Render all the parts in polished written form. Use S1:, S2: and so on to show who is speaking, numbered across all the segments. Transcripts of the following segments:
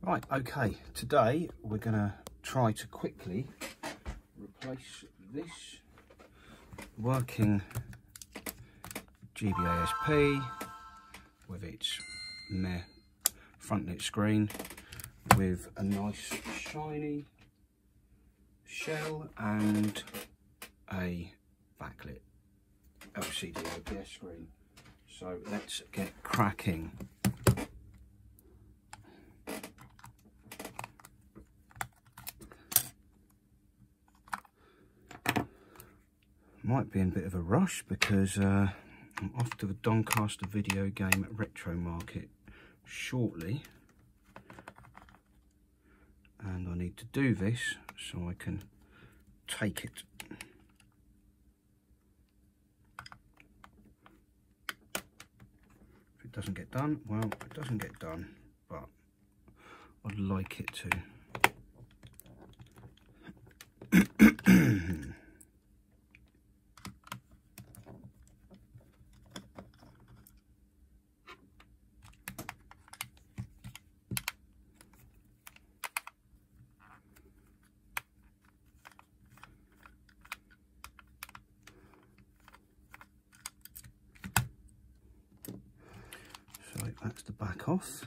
S1: Right, okay, today we're going to try to quickly replace this working GBA SP with its meh front lit screen with a nice shiny shell and a backlit LCD IPS screen. So let's get cracking. Might be in a bit of a rush because I'm off to the Doncaster Video Game retro market shortly, and I need to do this so I can take it. If it doesn't get done, well, it doesn't get done, but I'd like it to. So that's the back off.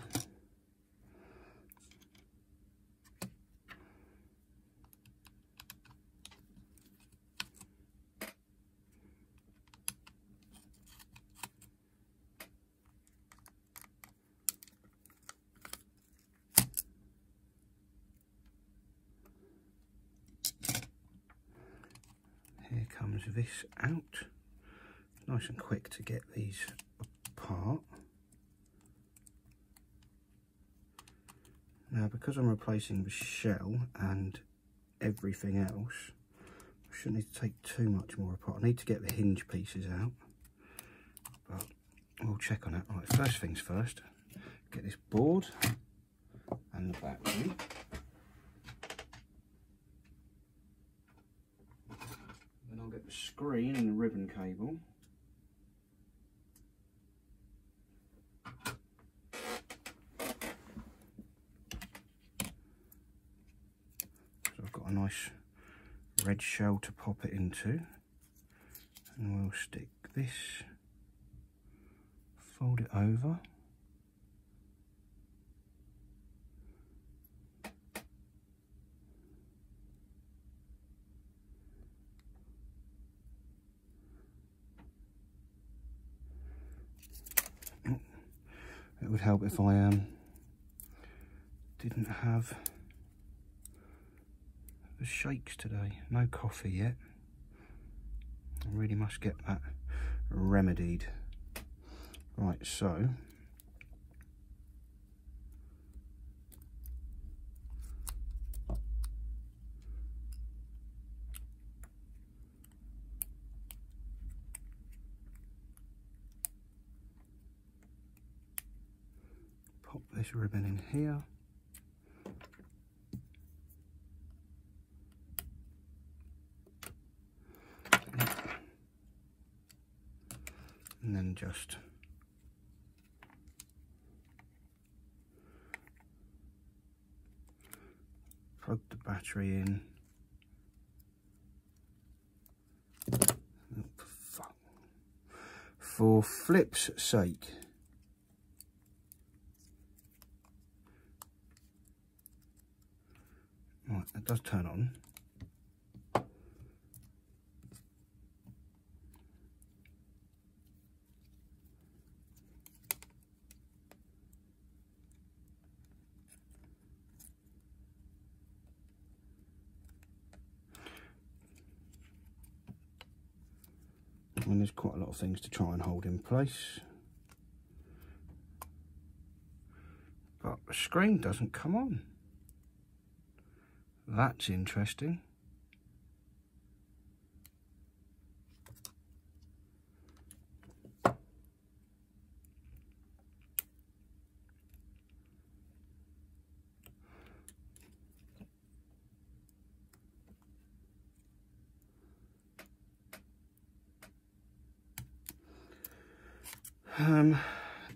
S1: Here comes this out. Nice and quick to get these apart. Now, because I'm replacing the shell and everything else, I shouldn't need to take too much more apart. I need to get the hinge pieces out, but we'll check on it. Right, first things first, get this board and the battery. Then I'll get the screen and the ribbon cable. A nice red shell to pop it into, and we'll stick this, fold it over, it would help if I didn't have the shakes today. No coffee yet. I really must get that remedied. Right, so pop this ribbon in here. And then just plug the battery in. Oh, for flip's sake. Right, it does turn on. And there's quite a lot of things to try and hold in place, but the screen doesn't come on. That's interesting.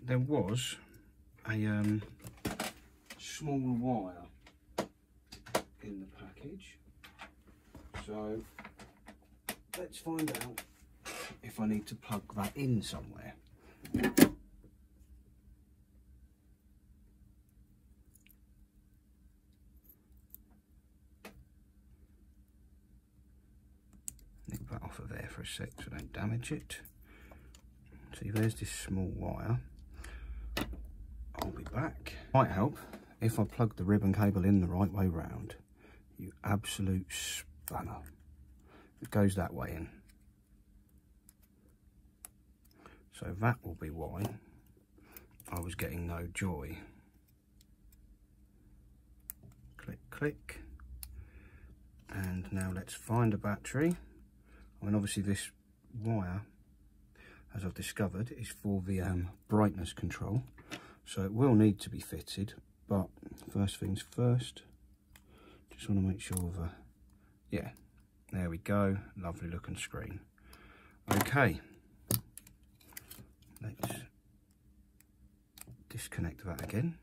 S1: There was a small wire in the package, so let's find out if I need to plug that in somewhere. Nick that off of there for a sec so I don't damage it. See, there's this small wire. I'll be back. Might help if I plug the ribbon cable in the right way round. You absolute spanner. It goes that way in. So that will be why I was getting no joy. Click, click. And now let's find a battery. I mean, obviously this wire, as I've discovered, is for the brightness control. So it will need to be fitted, but first things first, just want to make sure of yeah, there we go, lovely looking screen. Okay, let's disconnect that again.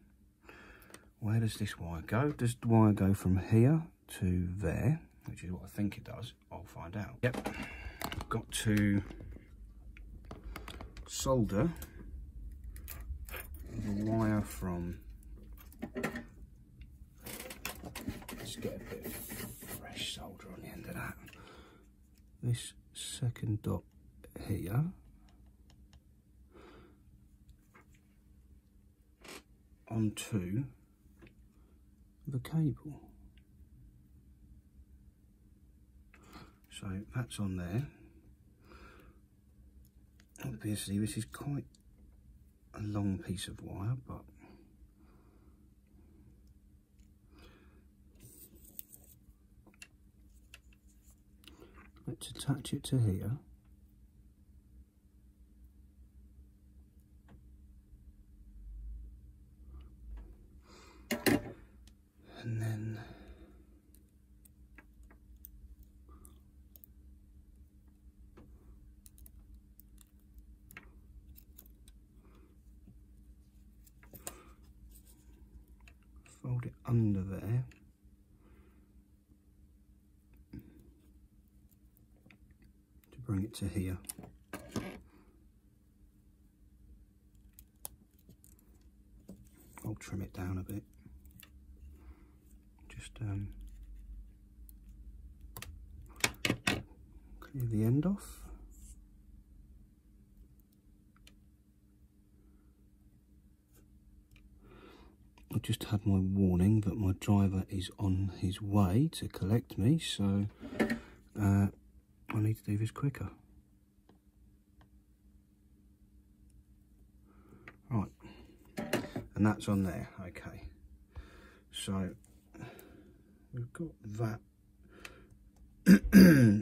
S1: Where does this wire go? Does the wire go from here to there, which is what I think it does? I'll find out. Yep, I've got to solder the wire from, let's get a bit of fresh solder on the end of that, this second dot here onto the cable. So that's on there. Obviously this is quite a long piece of wire, but let's attach it to here. And then fold it under there. To bring it to here. I'll trim it down a bit. Just clear the end off. I just had my warning that my driver is on his way to collect me, so I need to do this quicker. Right, and that's on there. Okay, so we've got that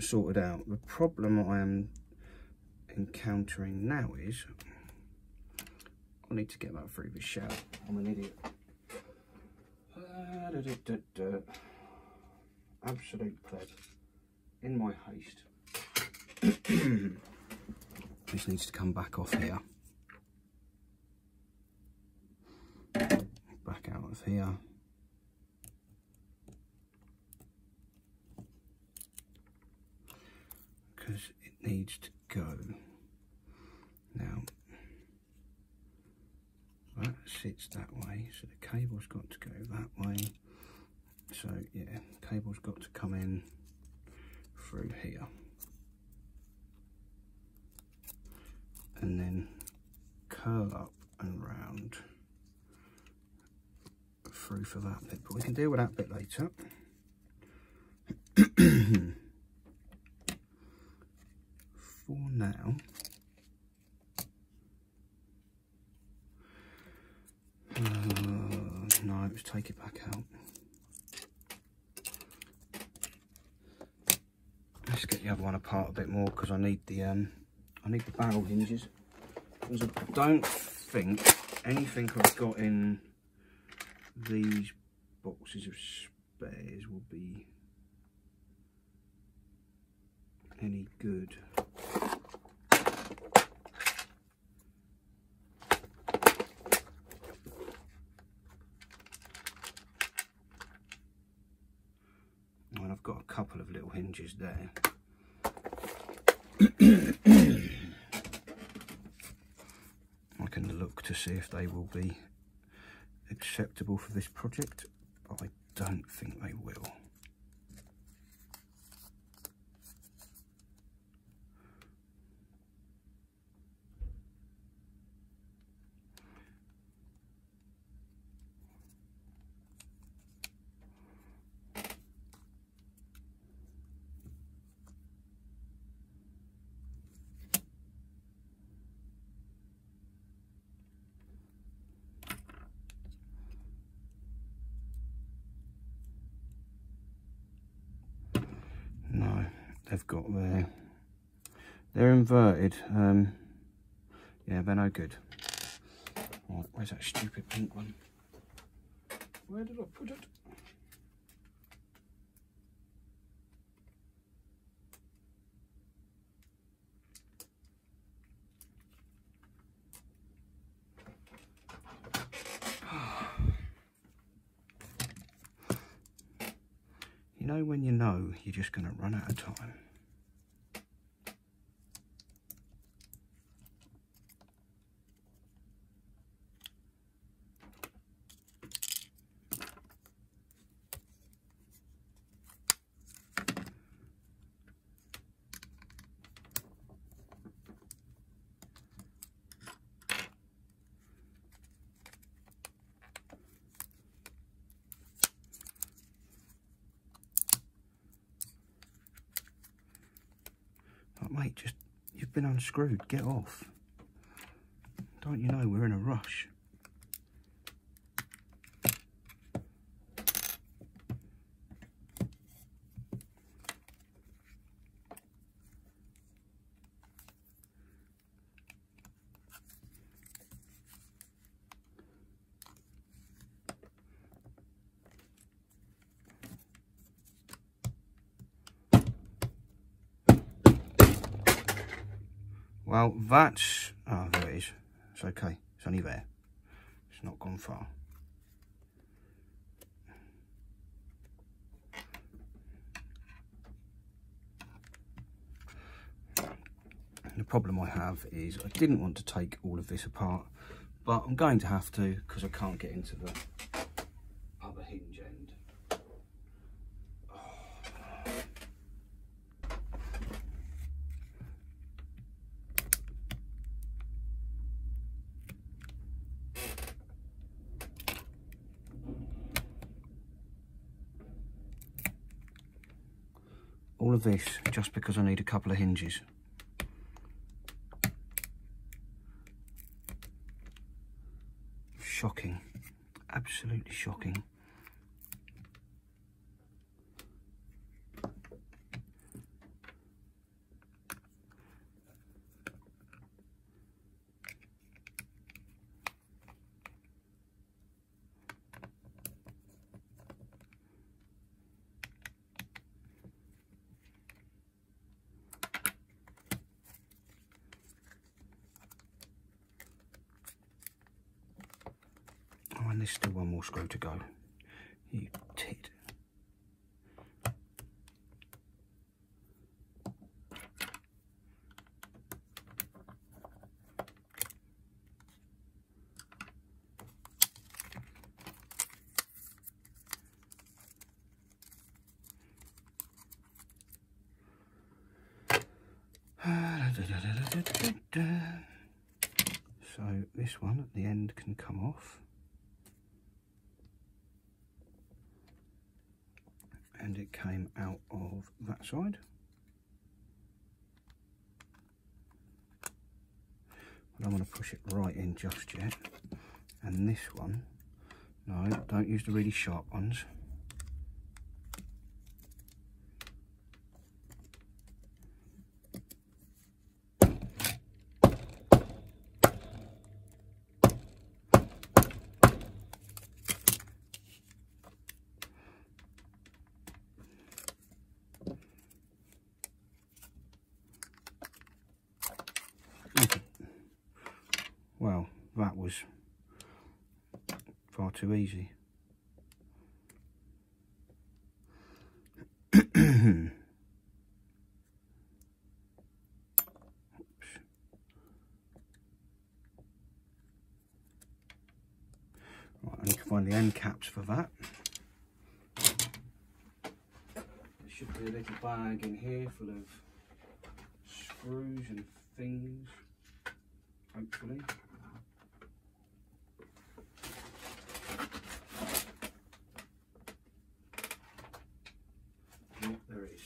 S1: sorted out. The problem I am encountering now is I need to get that through the shell. I'm an idiot. Absolute pleb. In my haste. This needs to come back off here. Back out of here. Because it needs to go. Now, that sits that way, so the cable's got to go that way. So yeah, cable's got to come in through here. And then curl up and round through for that bit. But we can deal with that bit later. For now, no, let's take it back out. Let's get the other one apart a bit more because I need the barrel hinges. Because I don't think anything I've got in these boxes of spares will be any good. got a couple of little hinges there. I can look to see if they will be acceptable for this project, but I don't think they will. No, they've got they're inverted. Yeah, they're no good. Right, where's that stupid pink one? Where did I put it? You know when you know you're just going to run out of time. Mate, just, you've been unscrewed, get off. Don't you know we're in a rush? Well, that's... oh, there it is. It's okay. It's only there. It's not gone far. The problem I have is I didn't want to take all of this apart, but I'm going to have to because I can't get into the other hinge end. All of this just because I need a couple of hinges. Shocking, absolutely shocking. Oh, and there's still one more screw to go. You tit. So this one at the end can come off. And it came out of that side. I don't want to push it right in just yet. And this one, no, don't use the really sharp ones. Well, that was far too easy. find the end caps for that. There should be a little bag in here full of screws and things, hopefully. Yep, there it is.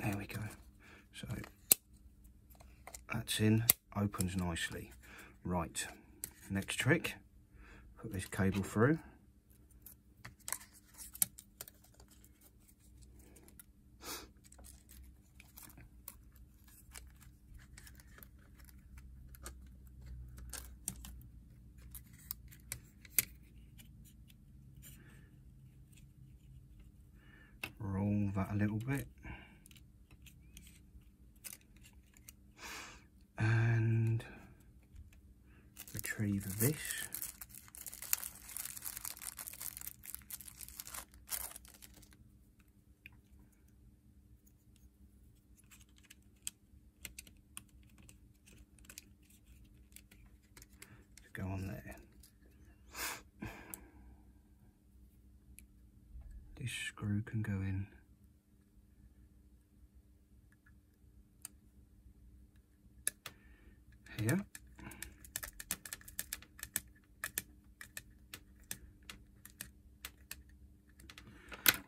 S1: There we go. So that's in, opens nicely. Right, next trick, put this cable through. Roll that a little bit. And retrieve this. To go on there. This screw can go in. Here.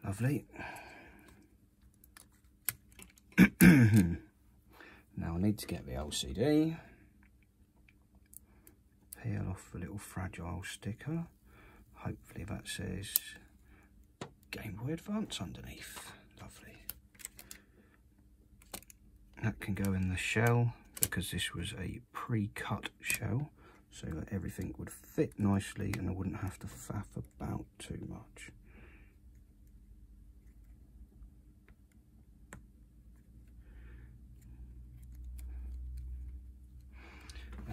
S1: Lovely. Now I need to get the LCD. Peel off the little fragile sticker. Hopefully that says Game Boy Advance underneath. Lovely. That can go in the shell, because this was a pre-cut shell, so that everything would fit nicely and I wouldn't have to faff about too much.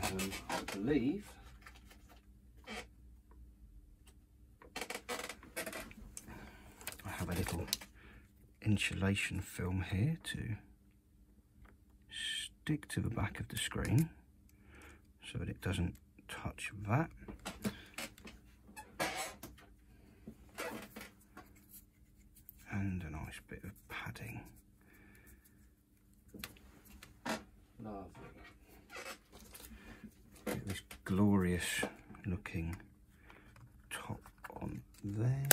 S1: I believe I have a little insulation film here to stick to the back of the screen so that it doesn't touch that. And a nice bit of padding. Lovely. Get this glorious looking top on there.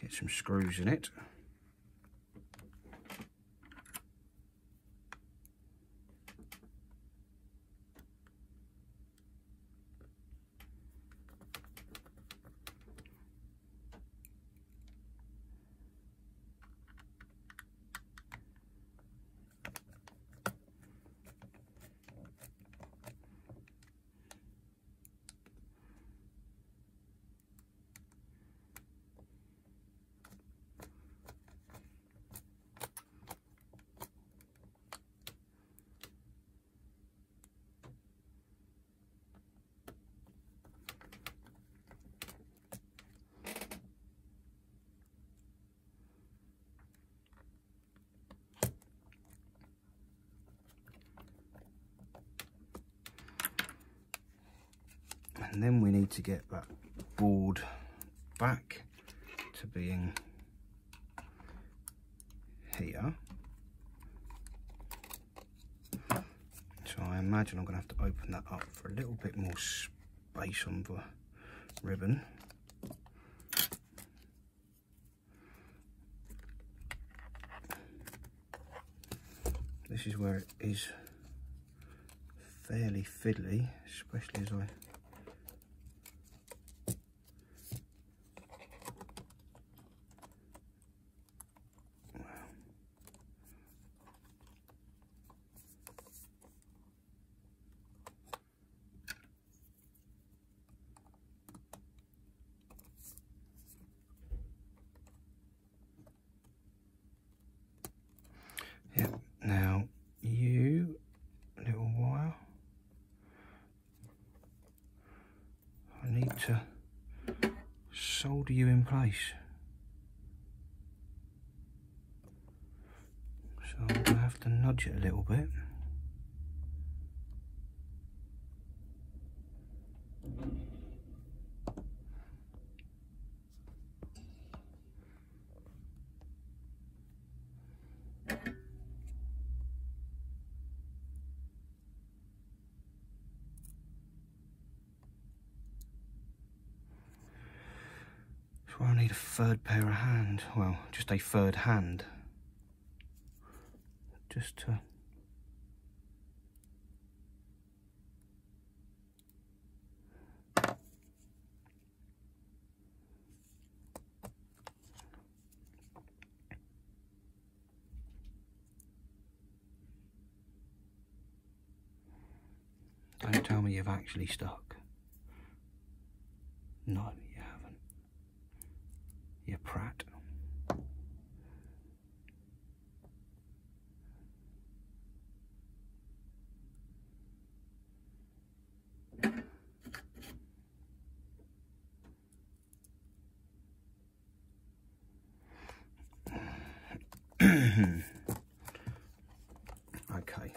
S1: Get some screws in it. And then we need to get that board back to being here. So So I imagine I'm going to have to open that up for a little bit more space on the ribbon. This is where it is fairly fiddly, especially as I Now, you little wire, I need to solder you in place. So I'm going to have to nudge it a little bit. Where I need a third pair of hands, well, just a third hand, just to don't tell me you've actually stuck. No, you haven't. You prat. Okay.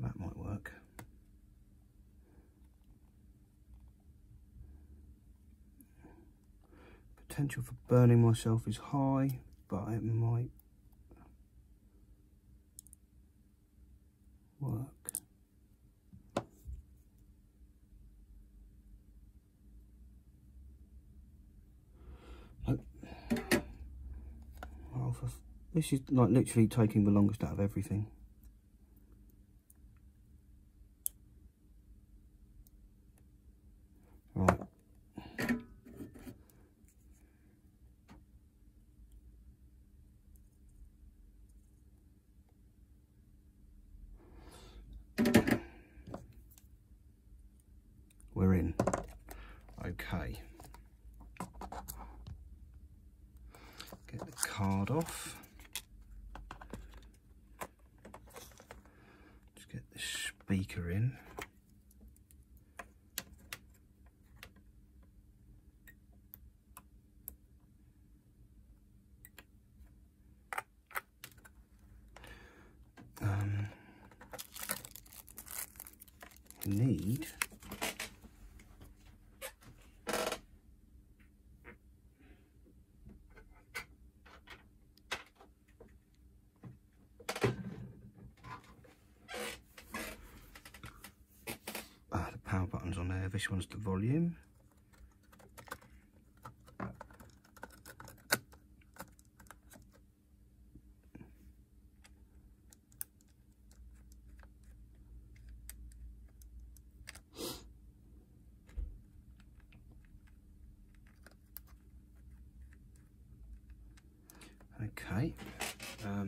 S1: That might work. Potential for burning myself is high, but it might work. Nope. Well, this is like literally taking the longest out of everything. Right. We're in. Okay. Get the card off. Just get the speaker in. Need the power button's on there. This one's the volume. Okay. I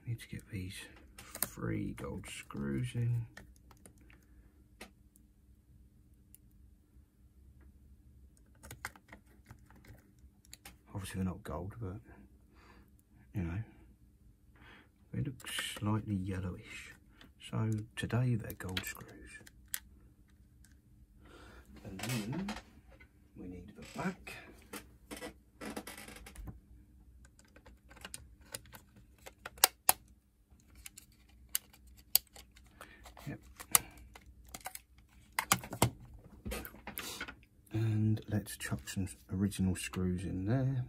S1: need to get these 3 gold screws in. Obviously they're not gold, but you know, they look slightly yellowish. So today they're gold screws. And then we need the back. let's chuck some original screws in there.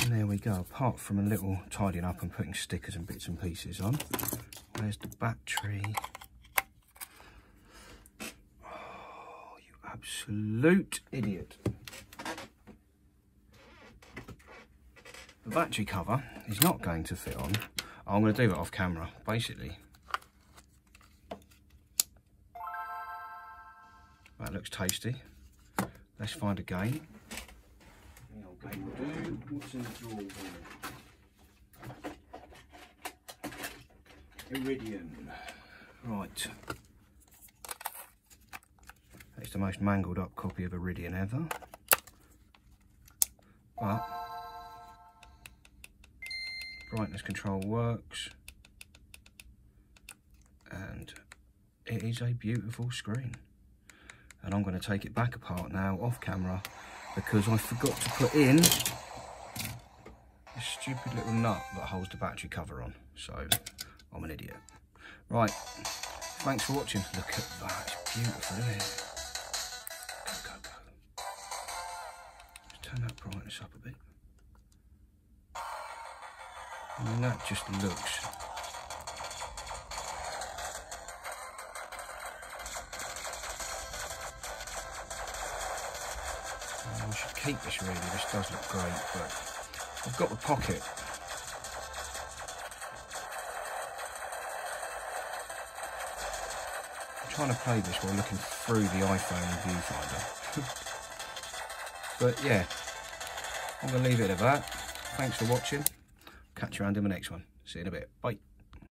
S1: And there we go, apart from a little tidying up and putting stickers and bits and pieces on. Where's the battery? Oh, you absolute idiot. The battery cover is not going to fit on. I'm going to do it off camera, basically. That looks tasty. Let's find a game. Okay, what's in the drawer here? Iridium. Right. It's the most mangled up copy of Iridium ever. But brightness control works. And it is a beautiful screen. And I'm going to take it back apart now off camera, because I forgot to put in this stupid little nut that holds the battery cover on. So I'm an idiot. Right, thanks for watching. Look at that, it's beautiful, isn't it? Go, go, go. Let's turn that brightness up a bit. I mean, that just looks... I should keep this really, this does look great, but I've got the pocket. I'm trying to play this while looking through the iPhone viewfinder. But yeah, I'm going to leave it at that. Thanks for watching. Catch you around in the next one. See you in a bit. Bye.